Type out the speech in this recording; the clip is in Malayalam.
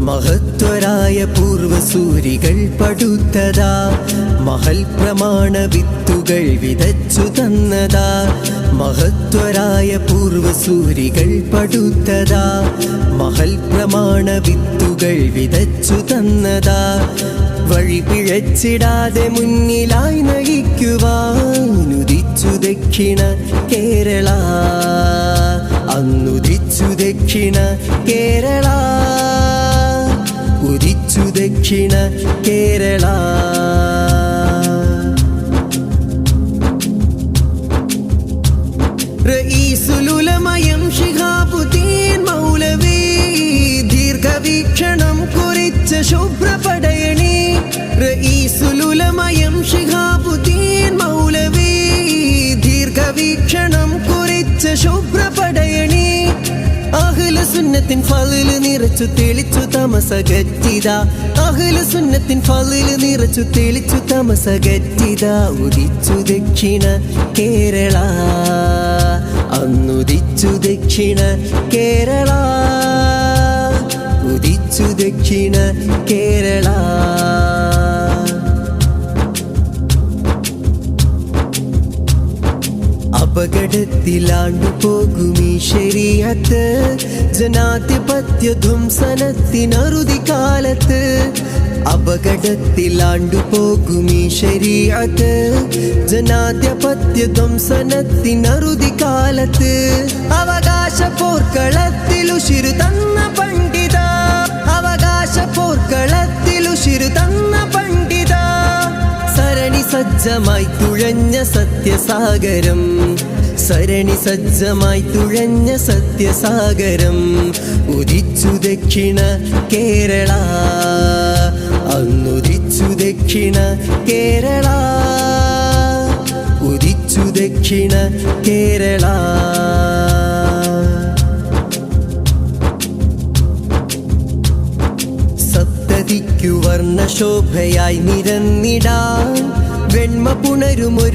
മഹത്വരായ പൂർവസൂരികൾ പടുത്തതാ, മഹൽ പ്രമാണ വിത്തുകൾ വിതച്ചു തന്നതാ. മഹത്വരായ പൂർവസൂരികൾ പടുത്തതാ, മഹൽ പ്രമാണ വിത്തുകൾ വിതച്ചു തന്നതാ. വഴി പിഴച്ചിടാതെ മുന്നിലായി നയിക്കുവാനുദിച്ചു ദക്ഷിണ കേരള, അന്നുദിച്ചു ദക്ഷിണ കേരള, ഉദിച്ചു ദക്ഷിണ കേരള. റഈസുൽ ഉലമയം ശിഹാബുദ്ദീൻ മൗലവി, ദീർഘവീക്ഷണം കുറിച്ച ശുഭ്രപടയണി. റഈസുൽ ഉലമയം ശിഹാബുദ്ദീൻ മൗലവി, ദീർഘവീക്ഷണം കുറിച്ച ശുഭ്രപടയണി. അഹ്ലു സുന്നത്തിൻ ഫളില് നിറച്ചു തെളിച്ചു തമസകറ്റിതാ, അഹ്ലു സുന്നത്തിൻ ഫളില് നിറച്ചു തെളിച്ചു തമസകറ്റിതാ. ഉദിച്ചു ദക്ഷിണ കേരള, അന്നുദിച്ചു ദക്ഷിണ കേരള, ഉദിച്ചു ദക്ഷിണ കേരള. അപകടത്തിലാണ്ടു പോകുമീ ശരീഅത്ത്, ജനാധിപത്യ ധ്വംസനത്തിനറുതി കാലത്ത്. അപകടത്തിലാണ്ടു പോകുമീ ശരീഅത്ത്, ജനാധിപത്യ ധ്വംസനത്തിനറുതി കാലത്ത്. അവകാശ പോർക്കളത്തിലുശിരു തന്ന പണ്ഡിത, അവകാശ പോർക്കളത്തിലുശിരു തന്ന പണ്ഡിത. സരണി സജ്ജമായി തുഴഞ്ഞ സത്യസാഗരം, സരണി സജ്ജമായി തുഴഞ്ഞ സത്യസാഗരം. ഉദിച്ചു ദക്ഷിണ കേരള, അന്നുദിച്ചു ദക്ഷിണ കേരള, ഉദിച്ചു ദക്ഷിണ കേരള. സപ്തതിക്കു വർണ്ണശോഭയായി നിരന്നിടാൻ വെണ്മ പുണരുമൊരു